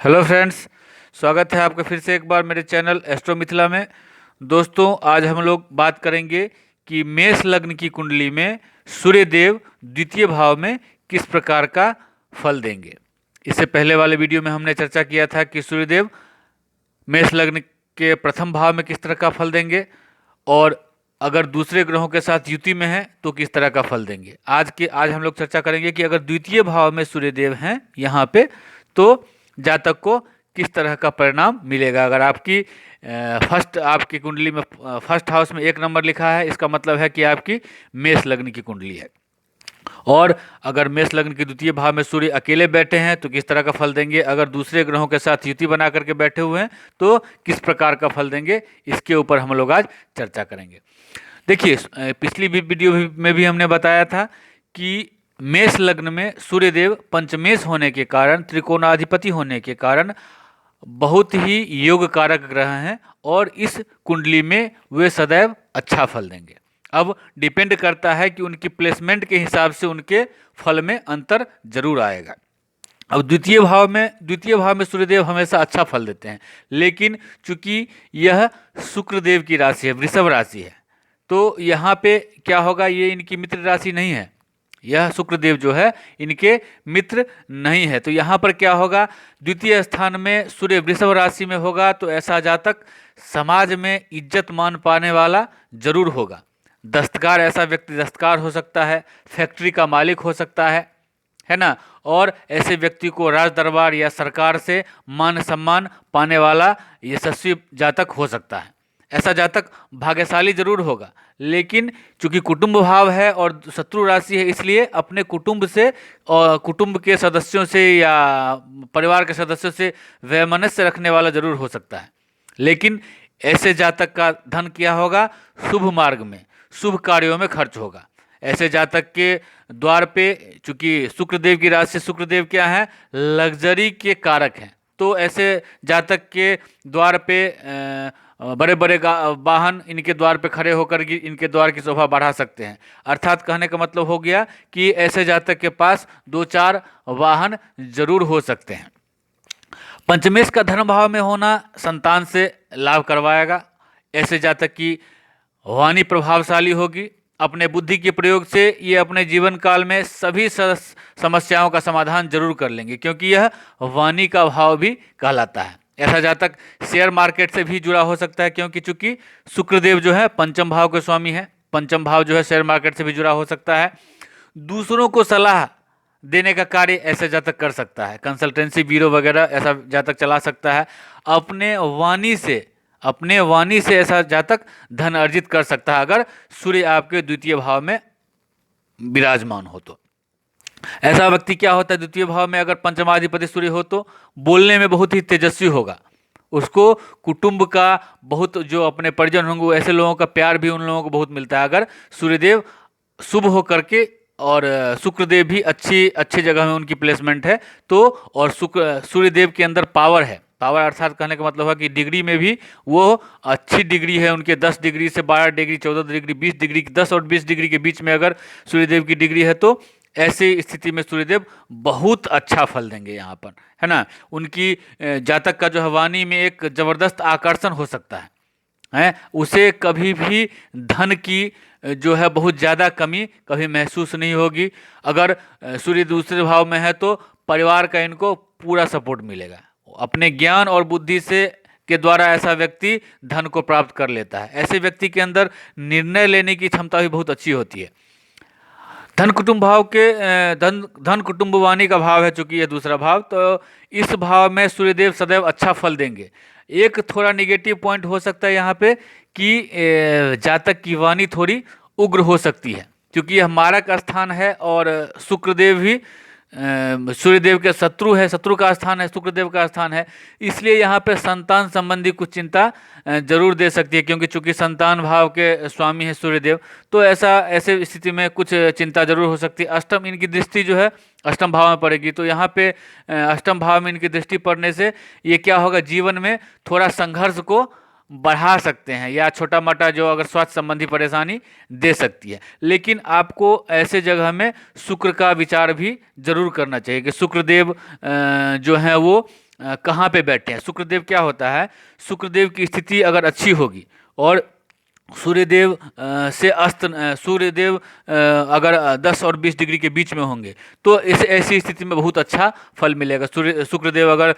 Hello friends. स्वागत है आपका फिर से एक बार मेरे चैनल एस्ट्रो मिथिला में। दोस्तों, आज हम लोग बात करेंगे कि मेष लग्न की कुंडली में सूर्य देव द्वितीय भाव में किस प्रकार का फल देंगे। इससे पहले वाले वीडियो में हमने चर्चा किया था कि सूर्य देव मेष लग्न के प्रथम भाव में किस तरह का फल देंगे और अगर दूसरे ग्रहों के साथ युति में है तो किस तरह का फल देंगे। आज हम लोग चर्चा करेंगे कि अगर द्वितीय भाव में सूर्य देव हैं यहाँ पे तो जातक को किस तरह का परिणाम मिलेगा। अगर आपकी कुंडली में फर्स्ट हाउस में 1 नंबर लिखा है, इसका मतलब है कि आपकी मेष लग्न की कुंडली है। और अगर मेष लग्न के द्वितीय भाव में सूर्य अकेले बैठे हैं तो किस तरह का फल देंगे। अगर दूसरे ग्रहों के साथ युति बना करके बैठे हुए हैं तो किस प्रकार का फल देंगे, इसके ऊपर हम लोग आज चर्चा करेंगे। देखिए, पिछली वीडियो में भी हमने बताया था कि मेष लग्न में सूर्यदेव पंचमेश होने के कारण, त्रिकोणाधिपति होने के कारण बहुत ही योग कारक ग्रह हैं और इस कुंडली में वे सदैव अच्छा फल देंगे। अब डिपेंड करता है कि उनकी प्लेसमेंट के हिसाब से उनके फल में अंतर जरूर आएगा। अब द्वितीय भाव में सूर्यदेव हमेशा अच्छा फल देते हैं, लेकिन चूंकि यह शुक्रदेव की राशि है, वृषभ राशि है, तो यहाँ पे क्या होगा, ये इनकी मित्र राशि नहीं है। यह शुक्रदेव जो है इनके मित्र नहीं है, तो यहाँ पर क्या होगा, द्वितीय स्थान में सूर्य वृषभ राशि में होगा तो ऐसा जातक समाज में इज्जत मान पाने वाला जरूर होगा। दस्तकार, ऐसा व्यक्ति दस्तकार हो सकता है, फैक्ट्री का मालिक हो सकता है ना। और ऐसे व्यक्ति को राज दरबार या सरकार से मान सम्मान पाने वाला यशस्वी जातक हो सकता है। ऐसा जातक भाग्यशाली जरूर होगा, लेकिन चूंकि कुटुंब भाव है और शत्रु राशि है, इसलिए अपने कुटुंब से और कुटुंब के सदस्यों से या परिवार के सदस्यों से वैमनस्य रखने वाला जरूर हो सकता है। लेकिन ऐसे जातक का धन क्या होगा, शुभ मार्ग में, शुभ कार्यों में खर्च होगा। ऐसे जातक के द्वार पे, चूंकि शुक्रदेव की राशि, शुक्रदेव क्या है, लग्जरी के कारक हैं, तो ऐसे जातक के द्वार पे बड़े बड़े वाहन इनके द्वार पे खड़े होकर इनके द्वार की शोभा बढ़ा सकते हैं। अर्थात कहने का मतलब हो गया कि ऐसे जातक के पास 2-4 वाहन जरूर हो सकते हैं। पंचमेश का धर्म भाव में होना संतान से लाभ करवाएगा। ऐसे जातक की वाणी प्रभावशाली होगी। अपने बुद्धि के प्रयोग से ये अपने जीवन काल में सभी समस्याओं का समाधान जरूर कर लेंगे, क्योंकि यह वाणी का भाव भी कहलाता है। ऐसा जातक शेयर मार्केट से भी जुड़ा हो सकता है, क्योंकि चूंकि शुक्रदेव जो है पंचम भाव के स्वामी है। पंचम भाव जो है शेयर मार्केट से भी जुड़ा हो सकता है। दूसरों को सलाह देने का कार्य ऐसे जातक कर सकता है। कंसल्टेंसी ब्यूरो वगैरह ऐसा जातक चला सकता है। अपने वाणी से ऐसा जातक धन अर्जित कर सकता है, अगर सूर्य आपके द्वितीय भाव में विराजमान हो तो। ऐसा व्यक्ति क्या होता है, द्वितीय भाव में अगर पंचमाधिपति सूर्य हो तो बोलने में बहुत ही तेजस्वी होगा। उसको कुटुंब का बहुत, जो अपने परिजन होंगे ऐसे लोगों का प्यार भी उन लोगों को बहुत मिलता है, अगर सूर्यदेव शुभ हो करके और शुक्रदेव भी अच्छी जगह में उनकी प्लेसमेंट है तो। और सूर्यदेव के अंदर पावर है। पावर अर्थात कहने का मतलब है कि डिग्री में भी वो अच्छी डिग्री है उनके। 10 डिग्री से 12 डिग्री, 14 डिग्री, 20 डिग्री, 10 और 20 डिग्री के बीच में अगर सूर्यदेव की डिग्री है तो ऐसी स्थिति में सूर्यदेव बहुत अच्छा फल देंगे यहाँ पर, है ना। उनकी जातक का जो है वाणी में एक जबरदस्त आकर्षण हो सकता है। उसे कभी भी धन की जो है बहुत ज़्यादा कमी कभी महसूस नहीं होगी। अगर सूर्य दूसरे भाव में है तो परिवार का इनको पूरा सपोर्ट मिलेगा। अपने ज्ञान और बुद्धि से के द्वारा ऐसा व्यक्ति धन को प्राप्त कर लेता है। ऐसे व्यक्ति के अंदर निर्णय लेने की क्षमता भी बहुत अच्छी होती है। धन कुटुंब वाणी का भाव है, चूंकि यह दूसरा भाव, तो इस भाव में सूर्यदेव सदैव अच्छा फल देंगे। एक थोड़ा निगेटिव पॉइंट हो सकता है यहाँ पे कि जातक की वाणी थोड़ी उग्र हो सकती है, क्योंकि यह मारक स्थान है और शुक्रदेव भी सूर्यदेव के शत्रु है, शत्रु का स्थान है, शुक्रदेव का स्थान है। इसलिए यहाँ पे संतान संबंधी कुछ चिंता जरूर दे सकती है, क्योंकि चूंकि संतान भाव के स्वामी है सूर्यदेव, तो ऐसे स्थिति में कुछ चिंता जरूर हो सकती है। अष्टम इनकी दृष्टि जो है अष्टम भाव में पड़ेगी, तो यहाँ पे अष्टम भाव में इनकी दृष्टि पड़ने से ये क्या होगा, जीवन में थोड़ा संघर्ष को बढ़ा सकते हैं या छोटा मोटा जो अगर स्वास्थ्य संबंधी परेशानी दे सकती है। लेकिन आपको ऐसे जगह में शुक्र का विचार भी जरूर करना चाहिए कि शुक्रदेव जो है वो कहाँ पे बैठे हैं। शुक्रदेव क्या होता है, शुक्रदेव की स्थिति अगर अच्छी होगी और सूर्यदेव से सूर्यदेव अगर 10 और 20 डिग्री के बीच में होंगे तो इस ऐसी स्थिति में बहुत अच्छा फल मिलेगा। शुक्रदेव अगर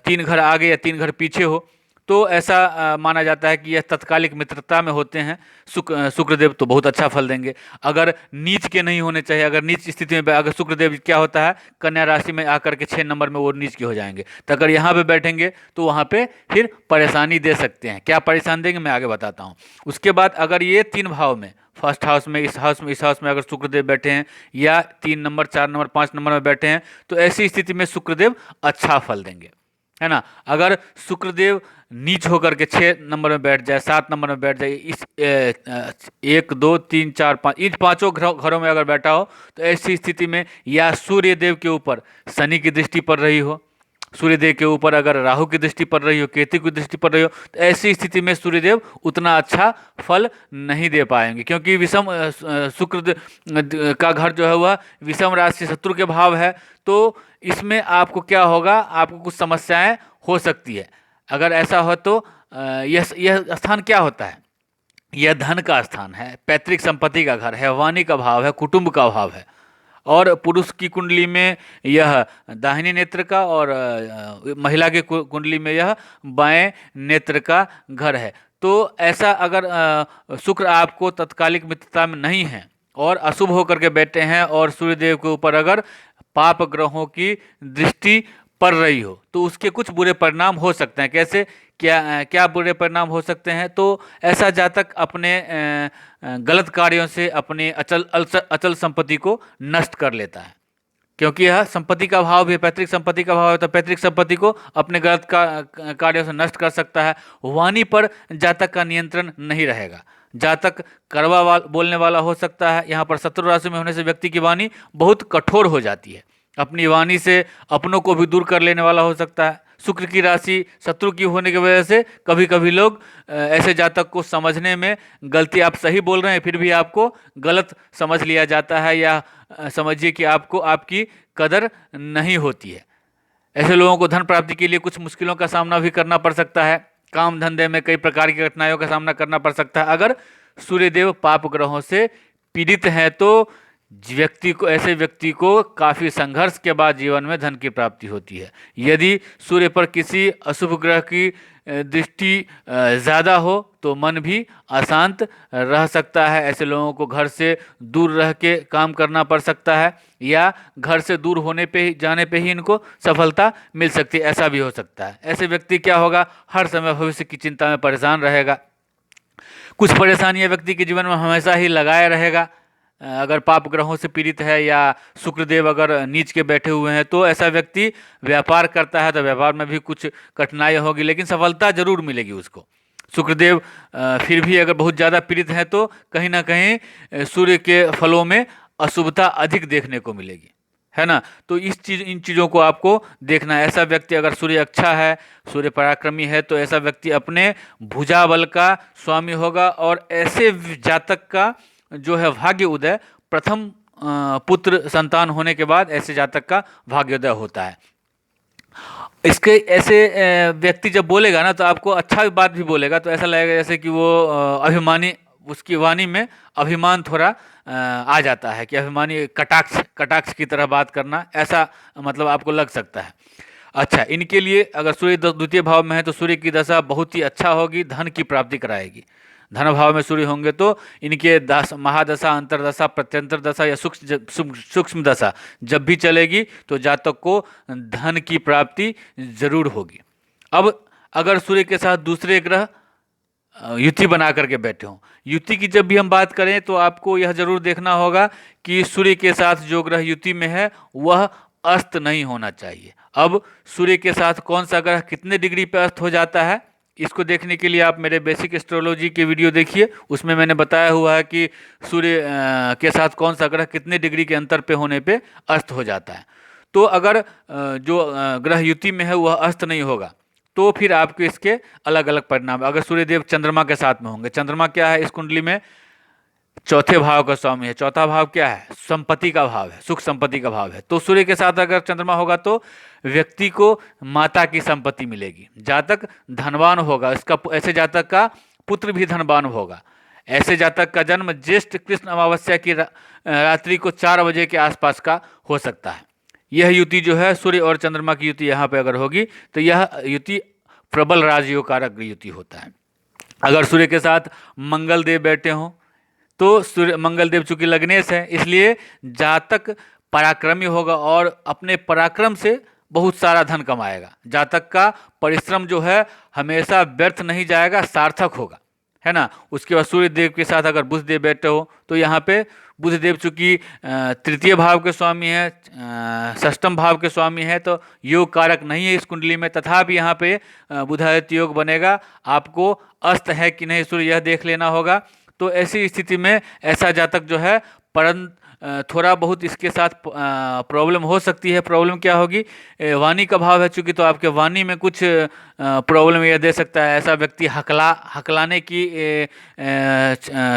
3 घर आगे या 3 घर पीछे हो तो ऐसा माना जाता है कि यह तत्कालिक मित्रता में होते हैं। शुक्रदेव तो बहुत अच्छा फल देंगे। अगर नीच के नहीं होने चाहिए, अगर नीच स्थिति में अगर शुक्रदेव क्या होता है, कन्या राशि में आकर के 6 नंबर में वो नीच के हो जाएंगे, तो अगर यहाँ पे बैठेंगे तो वहाँ पे फिर परेशानी दे सकते हैं। क्या परेशान देंगे मैं आगे बताता हूँ। उसके बाद अगर ये 3 भाव में, फर्स्ट हाउस में, इस हाउस में अगर शुक्रदेव बैठे हैं या 3 नंबर, 4 नंबर, 5 नंबर में बैठे हैं तो ऐसी स्थिति में शुक्रदेव अच्छा फल देंगे, है ना। अगर शुक्रदेव नीच होकर के 6 नंबर में बैठ जाए, 7 नंबर में बैठ जाए, इस 1 2 3 4 5 इन पांचों घरों में अगर बैठा हो तो ऐसी स्थिति में या सूर्यदेव के ऊपर शनि की दृष्टि पड़ रही हो, सूर्यदेव के ऊपर अगर राहु की दृष्टि पड़ रही हो, केतु की दृष्टि पड़ रही हो, तो ऐसी स्थिति में सूर्यदेव उतना अच्छा फल नहीं दे पाएंगे, क्योंकि विषम का घर जो है वह विषम राशि शत्रु के भाव है। तो इसमें आपको क्या होगा, आपको कुछ समस्याएं हो सकती है। अगर ऐसा हो तो यह स्थान क्या होता है, यह धन का स्थान है, पैतृक संपत्ति का घर है, वाणी का भाव है, कुटुंब का भाव है। और पुरुष की कुंडली में यह दाहिने नेत्र का और महिला की कुंडली में यह बाएं नेत्र का घर है। तो ऐसा अगर शुक्र आपको तत्कालिक मित्रता में नहीं है और अशुभ होकर के बैठे हैं और सूर्यदेव के ऊपर अगर पाप ग्रहों की दृष्टि पड़ रही हो तो उसके कुछ बुरे परिणाम हो सकते हैं। कैसे, क्या बुरे परिणाम हो सकते हैं, तो ऐसा जातक अपने गलत कार्यों से अपने अचल संपत्ति को नष्ट कर लेता है, क्योंकि यह संपत्ति का भाव भी है, पैतृक संपत्ति का भाव है, तो पैतृक संपत्ति को अपने गलत कार्यों से नष्ट कर सकता है। वाणी पर जातक का नियंत्रण नहीं रहेगा, जातक कड़वा बोलने वाला हो सकता है। यहाँ पर शत्रु राशि में होने से व्यक्ति की वाणी बहुत कठोर हो जाती है, अपनी वाणी से अपनों को भी दूर कर लेने वाला हो सकता है। शुक्र की राशि शत्रु की होने की वजह से कभी कभी लोग ऐसे जातक को समझने में गलती, आप सही बोल रहे हैं फिर भी आपको गलत समझ लिया जाता है, या समझिए कि आपको आपकी कदर नहीं होती है। ऐसे लोगों को धन प्राप्ति के लिए कुछ मुश्किलों का सामना भी करना पड़ सकता है, काम धंधे में कई प्रकार की कठिनाइयों का सामना करना पड़ सकता है। अगर सूर्यदेव पाप ग्रहों से पीड़ित हैं तो ऐसे व्यक्ति को काफ़ी संघर्ष के बाद जीवन में धन की प्राप्ति होती है। यदि सूर्य पर किसी अशुभ ग्रह की दृष्टि ज़्यादा हो तो मन भी अशांत रह सकता है। ऐसे लोगों को घर से दूर रह के काम करना पड़ सकता है, या घर से दूर होने पे ही जाने पे ही इनको सफलता मिल सकती है, ऐसा भी हो सकता है। ऐसे व्यक्ति क्या होगा, हर समय भविष्य की चिंता में परेशान रहेगा, कुछ परेशानियां व्यक्ति के जीवन में हमेशा ही लगाए रहेगा। अगर पाप ग्रहों से पीड़ित है या शुक्रदेव अगर नीच के बैठे हुए हैं तो ऐसा व्यक्ति व्यापार करता है तो व्यापार में भी कुछ कठिनाई होगी, लेकिन सफलता जरूर मिलेगी उसको। शुक्रदेव फिर भी अगर बहुत ज़्यादा पीड़ित हैं तो कहीं ना कहीं सूर्य के फलों में अशुभता अधिक देखने को मिलेगी, है ना। तो इन चीज़ों को आपको देखना है। ऐसा व्यक्ति अगर सूर्य अच्छा है, सूर्य पराक्रमी है, तो ऐसा व्यक्ति अपने भुजा बल का स्वामी होगा, और ऐसे जातक का जो है भाग्य उदय प्रथम पुत्र संतान होने के बाद ऐसे जातक का भाग्योदय होता है। इसके ऐसे व्यक्ति जब बोलेगा ना तो आपको अच्छा बात भी बोलेगा, तो ऐसा लगेगा जैसे कि वो अभिमानी, उसकी वाणी में अभिमान थोड़ा आ जाता है कि अभिमानी, कटाक्ष की तरह बात करना, ऐसा मतलब आपको लग सकता है। अच्छा, इनके लिए अगर सूर्य द्वितीय भाव में है तो सूर्य की दशा बहुत ही अच्छा होगी, धन की प्राप्ति कराएगी। धन भाव में सूर्य होंगे तो इनके महादशा, अंतरदशा, प्रत्यंतर दशा या सूक्ष्म दशा जब भी चलेगी तो जातक को धन की प्राप्ति जरूर होगी। अब अगर सूर्य के साथ दूसरे ग्रह युति बना करके बैठे हों, युति की जब भी हम बात करें तो आपको यह जरूर देखना होगा कि सूर्य के साथ जो ग्रह युति में है वह अस्त नहीं होना चाहिए। अब सूर्य के साथ कौन सा ग्रह कितने डिग्री पे अस्त हो जाता है, इसको देखने के लिए आप मेरे बेसिक एस्ट्रोलॉजी के वीडियो देखिए, उसमें मैंने बताया हुआ है कि सूर्य के साथ कौन सा ग्रह कितने डिग्री के अंतर पे होने पे अस्त हो जाता है। तो अगर जो ग्रह युति में है वह अस्त नहीं होगा तो फिर आपके इसके अलग अलग परिणाम। अगर सूर्यदेव चंद्रमा के साथ में होंगे, चंद्रमा क्या है इस कुंडली में, चौथे भाव का स्वामी है। चौथा भाव क्या है? संपत्ति का भाव है, सुख संपत्ति का भाव है। तो सूर्य के साथ अगर चंद्रमा होगा तो व्यक्ति को माता की संपत्ति मिलेगी, जातक धनवान होगा, इसका ऐसे जातक का पुत्र भी धनवान होगा। ऐसे जातक का जन्म ज्येष्ठ कृष्ण अमावस्या की रात्रि को 4 बजे के आसपास का हो सकता है। यह युति जो है सूर्य और चंद्रमा की युति यहाँ पे अगर होगी तो यह युति प्रबल राजयोग कारक युति होता है। अगर सूर्य के साथ मंगल देव बैठे हों तो सूर्य मंगल देव चूंकि लग्नेश है, इसलिए जातक पराक्रमी होगा और अपने पराक्रम से बहुत सारा धन कमाएगा। जातक का परिश्रम जो है हमेशा व्यर्थ नहीं जाएगा, सार्थक होगा, है ना। उसके बाद सूर्य देव के साथ अगर बुध देव बैठे हो तो यहाँ पे बुध देव चूंकि तृतीय भाव के स्वामी है, षष्ठम भाव के स्वामी है, तो योग कारक नहीं है इस कुंडली में, तथापि यहाँ पे बुधादित्य योग बनेगा। आपको अस्त है कि नहीं सूर्य यह देख लेना होगा। तो ऐसी स्थिति में ऐसा जातक जो है थोड़ा बहुत इसके साथ प्रॉब्लम हो सकती है। प्रॉब्लम क्या होगी? वाणी का भाव है चूंकि, तो आपके वाणी में कुछ प्रॉब्लम यह दे सकता है। ऐसा व्यक्ति हकलाने की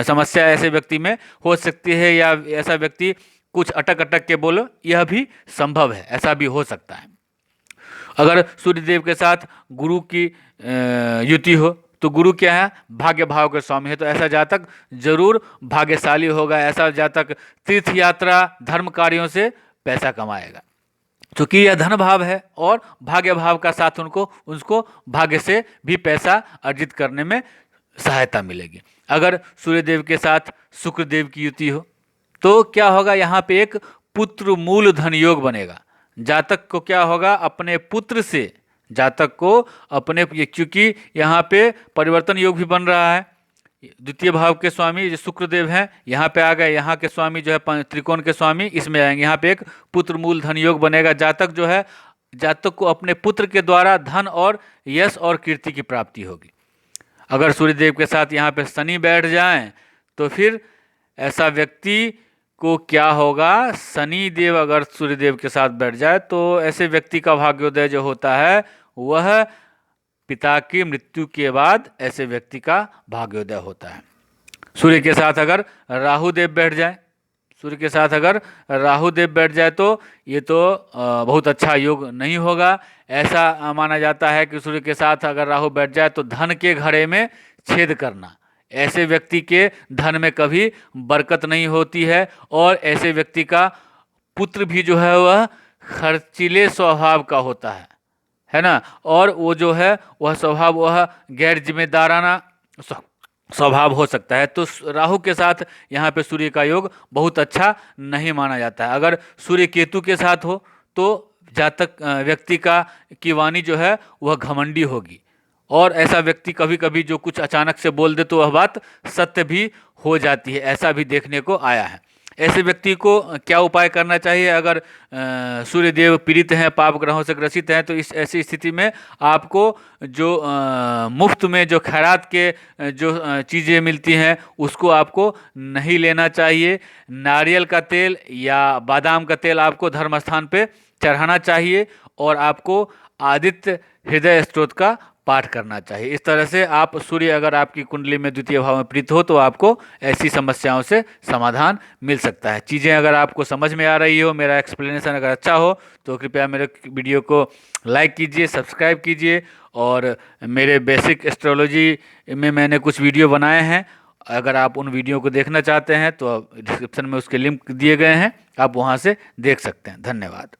समस्या ऐसे व्यक्ति में हो सकती है, या ऐसा व्यक्ति कुछ अटक अटक के बोलो, यह भी संभव है, ऐसा भी हो सकता है। अगर सूर्यदेव के साथ गुरु की युति हो तो गुरु क्या है? भाग्य भाव के स्वामी है। तो ऐसा जातक जरूर भाग्यशाली होगा। ऐसा जातक तीर्थ यात्रा धर्म कार्यों से पैसा कमाएगा, क्योंकि यह धन भाव है और भाग्य भाव का साथ उसको भाग्य से भी पैसा अर्जित करने में सहायता मिलेगी। अगर सूर्यदेव के साथ शुक्रदेव की युति हो तो क्या होगा? यहाँ पे एक पुत्र मूल धन योग बनेगा। जातक को क्या होगा? अपने पुत्र से जातक को अपने, क्योंकि यहाँ पे परिवर्तन योग भी बन रहा है। द्वितीय भाव के स्वामी जो शुक्रदेव हैं यहाँ पे आ गए, यहाँ के स्वामी जो है त्रिकोण के स्वामी इसमें आएंगे। यहाँ पे एक पुत्र मूल धन योग बनेगा। जातक जो है, जातक को अपने पुत्र के द्वारा धन और यश और कीर्ति की प्राप्ति होगी। अगर सूर्यदेव के साथ यहाँ पे शनि बैठ जाएं तो फिर ऐसा व्यक्ति को क्या होगा? शनि देव अगर सूर्यदेव के साथ बैठ जाए तो ऐसे व्यक्ति का भाग्योदय जो होता है वह पिता की मृत्यु के बाद ऐसे व्यक्ति का भाग्योदय होता है। सूर्य के साथ अगर राहु देव बैठ जाए, सूर्य के साथ अगर राहु देव बैठ जाए तो ये तो बहुत अच्छा योग नहीं होगा। ऐसा माना जाता है कि सूर्य के साथ अगर राहु बैठ जाए तो धन के घड़े में छेद करना, ऐसे व्यक्ति के धन में कभी बरकत नहीं होती है। और ऐसे व्यक्ति का पुत्र भी जो है वह खर्चीले स्वभाव का होता है ना। और वो जो है वह स्वभाव वह गैर जिम्मेदाराना स्वभाव हो सकता है। तो राहु के साथ यहाँ पे सूर्य का योग बहुत अच्छा नहीं माना जाता है। अगर सूर्य केतु के साथ हो तो जातक व्यक्ति की वाणी जो है वह घमंडी होगी, और ऐसा व्यक्ति कभी कभी जो कुछ अचानक से बोल दे तो वह बात सत्य भी हो जाती है, ऐसा भी देखने को आया है। ऐसे व्यक्ति को क्या उपाय करना चाहिए? अगर सूर्यदेव पीड़ित हैं, पाप ग्रहों से ग्रसित हैं, तो इस ऐसी स्थिति में आपको जो मुफ्त में जो खैरात के जो चीज़ें मिलती हैं उसको आपको नहीं लेना चाहिए। नारियल का तेल या बादाम का तेल आपको धर्म स्थान पे चढ़ाना चाहिए, और आपको आदित्य हृदय स्तोत्र का पाठ करना चाहिए। इस तरह से आप सूर्य अगर आपकी कुंडली में द्वितीय भाव में प्रीत हो तो आपको ऐसी समस्याओं से समाधान मिल सकता है। चीज़ें अगर आपको समझ में आ रही हो, मेरा एक्सप्लेनेशन अगर अच्छा हो तो कृपया मेरे वीडियो को लाइक कीजिए, सब्सक्राइब कीजिए। और मेरे बेसिक एस्ट्रोलॉजी में मैंने कुछ वीडियो बनाए हैं, अगर आप उन वीडियो को देखना चाहते हैं तो डिस्क्रिप्शन में उसके लिंक दिए गए हैं, आप वहाँ से देख सकते हैं। धन्यवाद।